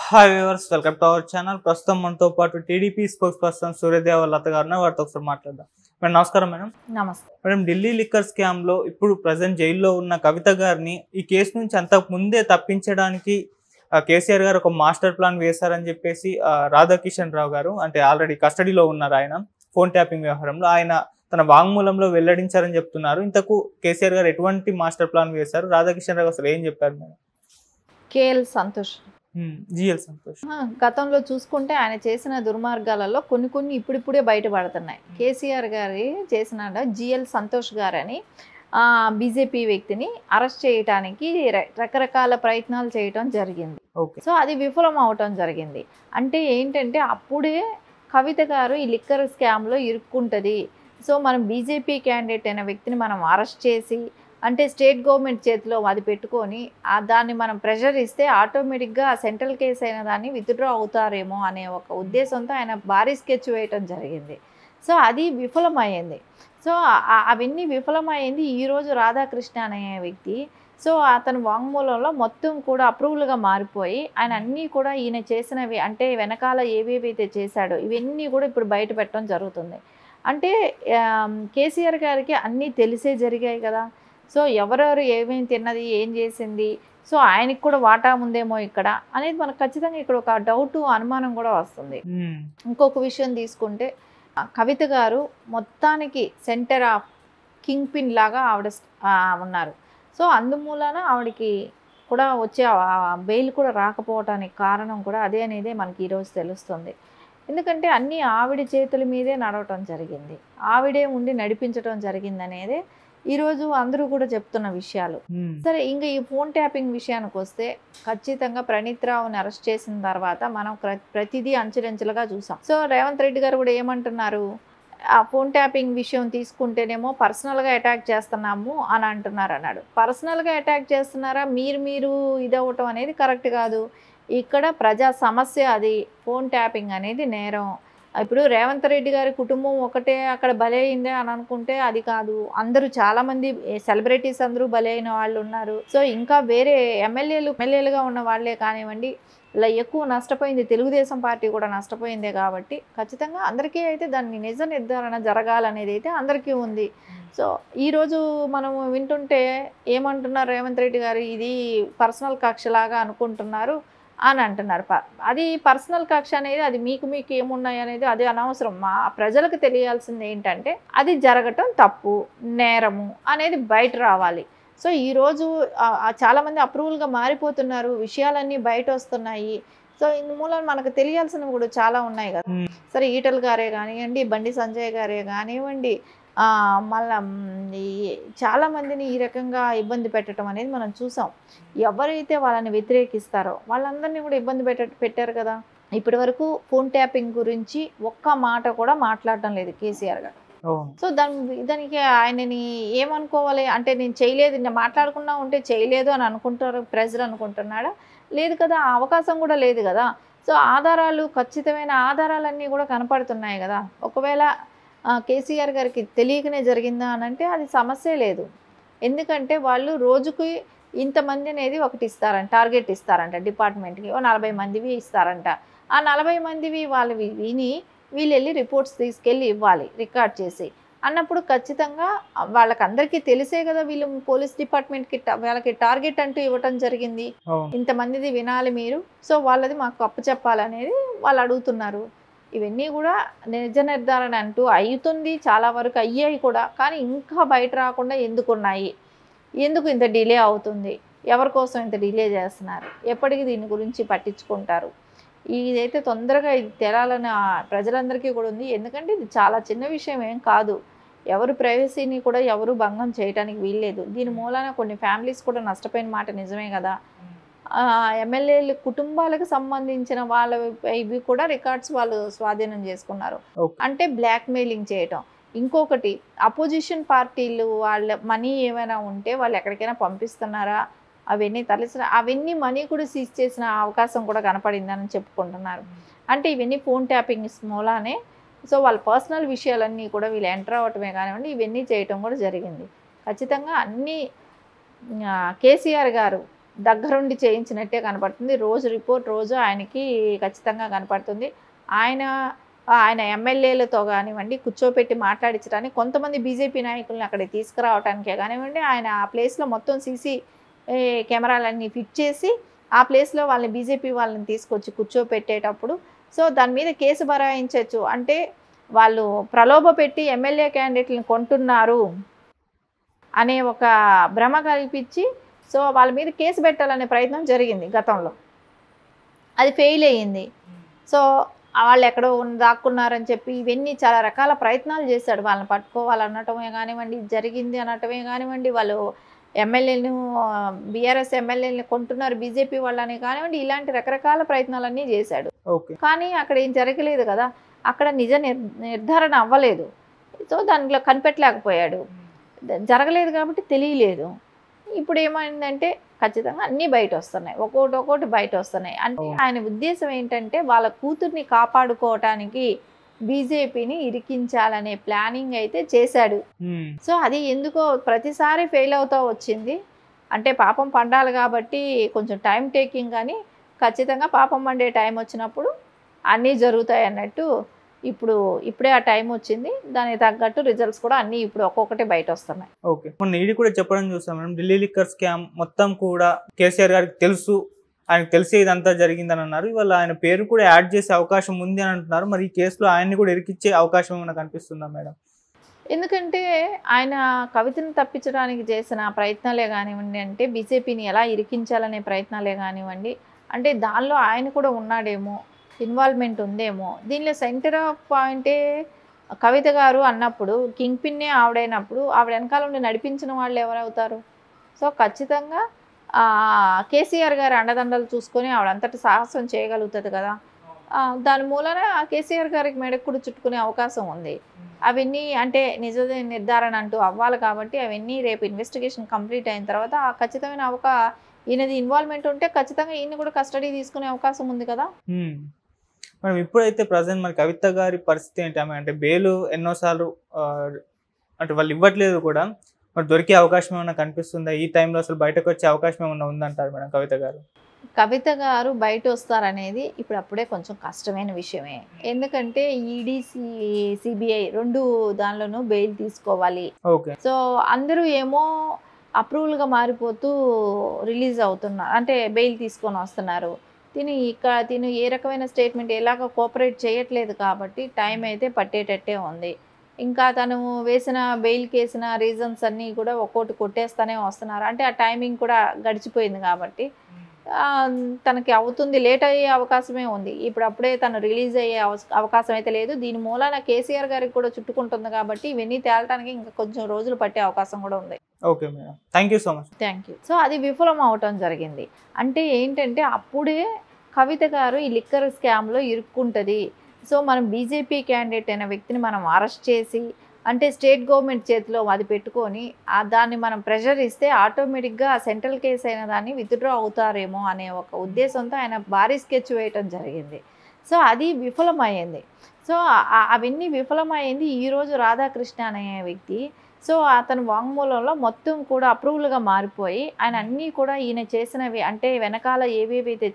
Hi viewers, welcome to our channel. ప్రస్తుతం మనతో పాటు టీడీపీ స్పోక్స్ పర్సన్ సూర్యదేవ లత గారు వారితో ఒకసారి మాట్లాడదాం. మేడం నమస్కారం. మేడం నమస్తే. మేడం, ఢిల్లీ లిక్కర్ స్కామ్ లో ఇప్పుడు ప్రజెంట్ జైల్లో ఉన్న కవిత గారిని ఈ కేసు నుంచి అంతకు ముందే తప్పించడానికి కేసీఆర్ గారు ఒక మాస్టర్ ప్లాన్ వేశారని చెప్పేసి రాధాకిషన్ రావు గారు, అంటే ఆల్రెడీ కస్టడీలో ఉన్నారు ఆయన, ఫోన్ ట్యాపింగ్ వ్యవహారంలో ఆయన తన వాంగ్మూలంలో వెల్లడించారని చెప్తున్నారు. ఇంతకు కేసీఆర్ గారు ఎటువంటి మాస్టర్ ప్లాన్ వేశారు, రాధాకిషన్ రావు అసలు ఏం చెప్పారు madam? KL Santosh GL Santosh గతంలో చూసుకుంటే ఆయన చేసిన దుర్మార్గాలలో కొన్ని ఇప్పుడిప్పుడే బయటపడుతున్నాయి. కేసీఆర్ గారి చేసిన జిఎల్ సంతోష్ గారని బీజేపీ వ్యక్తిని అరెస్ట్ చేయడానికి రకరకాల ప్రయత్నాలు చేయటం జరిగింది. సో అది విఫలం అవటం జరిగింది. అంటే ఏంటంటే అప్పుడే కవిత గారు ఈ లిక్కర్ స్కామ్లో ఇరుక్కుంటుంది, సో మనం బీజేపీ క్యాండిడేట్ అయిన వ్యక్తిని మనం అరెస్ట్ చేసి అంటే స్టేట్ గవర్నమెంట్ చేతిలో అది పెట్టుకొని దాన్ని మనం ప్రెషర్ ఇస్తే ఆటోమేటిక్గా సెంట్రల్ కేసు అయిన దాన్ని విత్డ్రా అవుతారేమో అనే ఒక ఉద్దేశంతో ఆయన భారీ స్కెచ్ వేయటం జరిగింది. సో అది విఫలమైంది. సో అవన్నీ విఫలమైంది. ఈరోజు రాధాకృష్ణ అనే వ్యక్తి, సో అతని వాంగ్మూలంలో మొత్తం కూడా అప్రూవల్గా మారిపోయి ఆయన అన్నీ కూడా ఈయన చేసినవి అంటే వెనకాల ఏవేవైతే చేశాడో ఇవన్నీ కూడా ఇప్పుడు బయట పెట్టడం జరుగుతుంది. అంటే కేసీఆర్ గారికి అన్నీ తెలిసే జరిగాయి కదా. సో ఎవరెవరు ఏమేమి తిన్నది, ఏం చేసింది, సో ఆయనకి కూడా వాటా ఉందేమో ఇక్కడ అనేది మనకు ఖచ్చితంగా ఇక్కడ ఒక డౌట్, అనుమానం కూడా వస్తుంది. ఇంకొక విషయం తీసుకుంటే కవిత గారు మొత్తానికి సెంటర్ ఆఫ్ కింగ్ పిన్ లాగా ఆవిడ ఉన్నారు. సో అందుమూలన ఆవిడకి కూడా వచ్చే బెయిల్ కూడా రాకపోవటానికి కారణం కూడా అదే అనేది మనకి ఈరోజు తెలుస్తుంది. ఎందుకంటే అన్నీ ఆవిడ చేతుల మీదే నడవటం జరిగింది, ఆవిడే ఉండి నడిపించడం జరిగింది అనేది ఈరోజు అందరూ కూడా చెప్తున్న విషయాలు. సరే, ఇంకా ఈ ఫోన్ ట్యాపింగ్ విషయానికి వస్తే ఖచ్చితంగా ప్రణీత్ రావుని అరెస్ట్ చేసిన తర్వాత మనం ప్రతిదీ అంచెలంచెలుగా చూసాం. సో రేవంత్ రెడ్డి గారు కూడా ఏమంటున్నారు, ఆ ఫోన్ ట్యాపింగ్ విషయం తీసుకుంటేనేమో పర్సనల్గా అటాక్ చేస్తున్నాము అని అన్నాడు. పర్సనల్గా అటాక్ చేస్తున్నారా, మీరు ఇదవ్వటం అనేది కరెక్ట్ కాదు. ఇక్కడ ప్రజా సమస్య అది. ఫోన్ ట్యాపింగ్ అనేది నేరం. ఇప్పుడు రేవంత్ రెడ్డి గారి కుటుంబం ఒకటే అక్కడ బలైందే అని అనుకుంటే అది కాదు. అందరూ చాలామంది సెలబ్రిటీస్ అందరూ బలైన వాళ్ళు ఉన్నారు. సో ఇంకా వేరే ఎమ్మెల్యేలుగా ఉన్న వాళ్ళే కానివ్వండి, ఇలా ఎక్కువ నష్టపోయింది తెలుగుదేశం పార్టీ కూడా నష్టపోయిందే. కాబట్టి ఖచ్చితంగా అందరికీ అయితే దాన్ని నిజ నిర్ధారణ జరగాలనేది అయితే అందరికీ ఉంది. సో ఈరోజు మనం వింటుంటే ఏమంటున్నారు రేవంత్ రెడ్డి గారు, ఇది పర్సనల్ కక్షలాగా అనుకుంటున్నారు అని అంటున్నారు. అది పర్సనల్ కక్ష అనేది అది మీకు ఏమున్నాయి అనేది అది అనవసరం. మా ప్రజలకు తెలియాల్సింది ఏంటంటే అది జరగటం తప్పు, నేరము అనేది బయట రావాలి. సో ఈరోజు చాలామంది అప్రూవల్గా మారిపోతున్నారు, విషయాలన్నీ బయట వస్తున్నాయి. సో ఇందుమూలన మనకు తెలియాల్సినవి కూడా చాలా ఉన్నాయి కదా. సరే, ఈటల గారే కానివ్వండి, బండి సంజయ్ గారే కానివ్వండి, మళ్ళీ చాలామందిని ఈ రకంగా ఇబ్బంది పెట్టడం అనేది మనం చూసాం. ఎవరైతే వాళ్ళని వ్యతిరేకిస్తారో వాళ్ళందరినీ కూడా ఇబ్బంది పెట్టారు కదా. ఇప్పటి వరకు ఫోన్ ట్యాపింగ్ గురించి ఒక్క మాట కూడా మాట్లాడటం లేదు కేసీఆర్ గారు. సో దానికి ఆయనని ఏమనుకోవాలి అంటే, నేను చేయలేదు, నేను మాట్లాడకుండా ఉంటే చేయలేదు అని అనుకుంటారు ప్రజలు అనుకుంటున్నాడా? లేదు కదా, ఆ అవకాశం కూడా లేదు కదా. సో ఆధారాలు, ఖచ్చితమైన ఆధారాలన్నీ కూడా కనపడుతున్నాయి కదా. ఒకవేళ కేసీఆర్ గారికి తెలియకనే జరిగిందా అని అంటే అది సమస్య లేదు. ఎందుకంటే వాళ్ళు రోజుకి ఇంతమంది అనేది ఒకటి ఇస్తారంట, టార్గెట్ ఇస్తారంట డిపార్ట్మెంట్కి, 40 మందివి ఇస్తారంట. ఆ 40 మందివి వాళ్ళు విని వీళ్ళు వెళ్ళి రిపోర్ట్స్ తీసుకెళ్ళి ఇవ్వాలి రికార్డ్ చేసి అన్నప్పుడు ఖచ్చితంగా వాళ్ళకందరికీ తెలిసే కదా వీళ్ళు పోలీస్ డిపార్ట్మెంట్కి వాళ్ళకి టార్గెట్ అంటూ ఇవ్వటం జరిగింది. ఇంతమందిది వినాలి మీరు, సో వాళ్ళది మాకు అప్పచెప్పాలనేది వాళ్ళు అడుగుతున్నారు. ఇవన్నీ కూడా నిజ నిర్ధారణ అంటూ అవుతుంది, చాలా వరకు అయ్యాయి కూడా. కానీ ఇంకా బయట రాకుండా ఎందుకున్నాయి, ఎందుకు ఇంత డిలే అవుతుంది, ఎవరి కోసం ఇంత డిలే చేస్తున్నారు, ఎప్పటికీ దీని గురించి పట్టించుకుంటారు? ఇదైతే తొందరగా ఇది తెలాలని ప్రజలందరికీ కూడా ఉంది. ఎందుకంటే ఇది చాలా చిన్న విషయం ఏం కాదు. ఎవరు ప్రైవసీని కూడా ఎవరు భంగం చేయడానికి వీల్లేదు. దీని మూలాన కొన్ని ఫ్యామిలీస్ కూడా నష్టపోయిన మాట నిజమే కదా. ఎమ్మెల్యేలు కుటుంబాలకు సంబంధించిన వాళ్ళ ఇవి కూడా రికార్డ్స్ వాళ్ళు స్వాధీనం చేసుకున్నారు. అంటే బ్లాక్ మెయిలింగ్ చేయటం. ఇంకొకటి, అపోజిషన్ పార్టీలు వాళ్ళ మనీ ఏమైనా ఉంటే వాళ్ళు ఎక్కడికైనా పంపిస్తున్నారా, అవన్నీ అవన్నీ మనీ కూడా సీజ్ చేసిన అవకాశం కూడా కనపడిందని చెప్పుకుంటున్నారు. అంటే ఇవన్నీ ఫోన్ ట్యాపింగ్ మూలానే. సో వాళ్ళ పర్సనల్ విషయాలన్నీ కూడా వీళ్ళు ఎంటర్ అవ్వటమే కానివ్వండి, ఇవన్నీ చేయటం కూడా జరిగింది. ఖచ్చితంగా అన్నీ కేసీఆర్ గారు దగ్గరుండి చేయించినట్టే కనపడుతుంది. రోజు రిపోర్ట్ రోజు ఆయనకి ఖచ్చితంగా కనపడుతుంది. ఆయన ఆయన ఎమ్మెల్యేలతో కానివ్వండి, కూర్చోపెట్టి మాట్లాడించడానికి కొంతమంది బీజేపీ నాయకుల్ని అక్కడికి తీసుకురావడానికే కానివ్వండి, ఆయన ఆ ప్లేస్లో మొత్తం సీసీ కెమెరాలన్నీ ఫిట్ చేసి ఆ ప్లేస్లో వాళ్ళని బీజేపీ వాళ్ళని తీసుకొచ్చి కూర్చోపెట్టేటప్పుడు సో దాని మీద కేసు బరాయించవచ్చు. అంటే వాళ్ళు ప్రలోభ పెట్టి ఎమ్మెల్యే క్యాండిడేట్లను కొంటున్నారు అనే ఒక భ్రమ కల్పించి సో వాళ్ళ మీద కేసు పెట్టాలనే ప్రయత్నం జరిగింది గతంలో. అది ఫెయిల్ అయ్యింది. సో వాళ్ళు ఎక్కడో దాక్కున్నారని చెప్పి ఇవన్నీ చాలా రకాల ప్రయత్నాలు చేశాడు. వాళ్ళని పట్టుకోవాలనటమే కానివ్వండి, జరిగింది అనటమే కానివ్వండి, వాళ్ళు ఎమ్మెల్యేలను బీఆర్ఎస్ ఎమ్మెల్యేలను కొంటున్నారు బీజేపీ వాళ్ళని కానివ్వండి, ఇలాంటి రకరకాల ప్రయత్నాలన్నీ చేశాడు. కానీ అక్కడ ఏం జరగలేదు కదా, అక్కడ నిజ నిర్ధారణ అవ్వలేదు. సో దాంట్లో కనిపెట్టలేకపోయాడు. జరగలేదు కాబట్టి తెలియలేదు. ఇప్పుడు ఏమైందంటే ఖచ్చితంగా అన్నీ బయట వస్తున్నాయి, ఒక్కొక్కటి బయట వస్తున్నాయి. అంటే ఆయన ఉద్దేశం ఏంటంటే వాళ్ళ కూతుర్ని కాపాడుకోవటానికి బీజేపీని ఇరికించాలనే ప్లానింగ్ అయితే చేశాడు. సో అది ఎందుకో ప్రతిసారి ఫెయిల్ అవుతూ వచ్చింది. అంటే పాపం పండాలి కాబట్టి కొంచెం టైం టేకింగ్, కానీ ఖచ్చితంగా పాపం పండే టైం వచ్చినప్పుడు అన్నీ జరుగుతాయి అన్నట్టు ఇప్పుడే ఆ టైం వచ్చింది. దానికి తగ్గట్టు రిజల్ట్స్ కూడా అన్నీ ఇప్పుడు ఒక్కొక్కటి బయట వస్తున్నాయి. ఓకే, మొన్న ఈడీ కూడా చెప్పడం చూసాం మేడం, ఢిల్లీ లిక్కర్ స్కామ్ మొత్తం కూడా కేసీఆర్ గారికి తెలుసు, ఆయనకు తెలిసే ఇదంతా జరిగిందని అన్నారు. ఇవాళ ఆయన పేరు కూడా యాడ్ చేసే అవకాశం ఉంది అని అంటున్నారు. మరి ఈ కేసులో ఆయన్ని కూడా ఇరికిచ్చే అవకాశం ఏమైనా కనిపిస్తుందా మేడం? ఎందుకంటే ఆయన కవితను తప్పించడానికి చేసిన ప్రయత్నాలే కానివ్వండి, అంటే బీజేపీని ఎలా ఇరికించాలనే ప్రయత్నాలే కానివ్వండి, అంటే దానిలో ఆయన కూడా ఉన్నాడేమో, ఇన్వాల్వ్మెంట్ ఉందేమో. దీనిలో సెంటర్ ఆఫ్ పాయింటే కవిత గారు అన్నప్పుడు కింగ్ పిన్నే ఆవిడైనప్పుడు ఆవిడ వెనకాల ఉండి నడిపించిన వాళ్ళు ఎవరవుతారు? సో ఖచ్చితంగా కేసీఆర్ గారి అండదండలు చూసుకొని ఆవిడంతటి సాహసం చేయగలుగుతుంది కదా. దాని మూలన కేసీఆర్ గారికి మెడకు కూడా చుట్టుకునే అవకాశం ఉంది. అవన్నీ అంటే నిజ నిర్ధారణ అంటూ అవ్వాలి కాబట్టి అవన్నీ రేపు ఇన్వెస్టిగేషన్ కంప్లీట్ అయిన తర్వాత ఖచ్చితమైన ఈయనది ఇన్వాల్వ్మెంట్ ఉంటే ఖచ్చితంగా ఈయన కూడా కస్టడీ తీసుకునే అవకాశం ఉంది కదా. మనం ఇప్పుడైతే ప్రజెంట్ మరి కవిత గారి పరిస్థితి ఏంటి? ఆమె అంటే బెయిల్ ఎన్నోసార్లు అంటే వాళ్ళు ఇవ్వట్లేదు కూడా, మరి దొరికే అవకాశం ఏమైనా కనిపిస్తుందా? ఈ టైంలో అసలు బయటకు వచ్చే అవకాశం ఏమైనా ఉందంటారు మేడం కవిత గారు బయట వస్తారనేది అప్పుడే కొంచెం కష్టమైన విషయమే. ఎందుకంటే ఈడీ సిబిఐ రెండు దానిలోనూ బెయిల్ తీసుకోవాలి. సో అందరూ ఏమో అప్రూవల్గా మారిపోతూ రిలీజ్ అవుతున్నారు, అంటే బెయిల్ తీసుకొని వస్తున్నారు. తిను ఏ రకమైన స్టేట్మెంట్ ఎలాగో కోఆపరేట్ చేయట్లేదు కాబట్టి టైం అయితే పట్టేటట్టే ఉంది. ఇంకా తను వేసిన బెయిల్కి వేసిన రీజన్స్ అన్నీ కూడా ఒక్కోటి కొట్టేస్తూనే వస్తున్నారు. అంటే ఆ టైమింగ్ కూడా గడిచిపోయింది కాబట్టి తనకి అవుతుంది, లేట్ అయ్యే అవకాశమే ఉంది. అప్పుడే తను రిలీజ్ అయ్యే అవకాశం అయితే లేదు. దీని మూలాన కేసీఆర్ గారికి కూడా చుట్టుకుంటుంది కాబట్టి ఇవన్నీ తేలటానికి ఇంకా కొంచెం రోజులు పట్టే అవకాశం కూడా ఉంది. Okay madam, thank you so much. Thank you. So అది విఫలం అవటం జరిగింది. అంటే ఏంటంటే అప్పుడే కవిత గారు ఈ లిక్కర్ స్కామ్లో ఇరుక్కుంటుంది. సో మనం బీజేపీ క్యాండిడేట్ అయిన వ్యక్తిని మనం అరెస్ట్ చేసి అంటే స్టేట్ గవర్నమెంట్ చేతిలో అది పెట్టుకొని దాన్ని మనం ప్రెషర్ ఇస్తే ఆటోమేటిక్గా సెంట్రల్ కేసు అయిన దాన్ని విత్డ్రా అవుతారేమో అనే ఒక ఉద్దేశంతో ఆయన భారీ స్కెచ్ వేయటం జరిగింది. సో అది విఫలమైంది. సో అవన్నీ విఫలమైంది. ఈరోజు రాధాకృష్ణ అనే వ్యక్తి సో అతను వాంగ్మూలంలో మొత్తం కూడా అప్రూవల్గా మారిపోయి ఆయన అన్నీ కూడా ఈయన చేసినవి అంటే వెనకాల ఏవేవైతే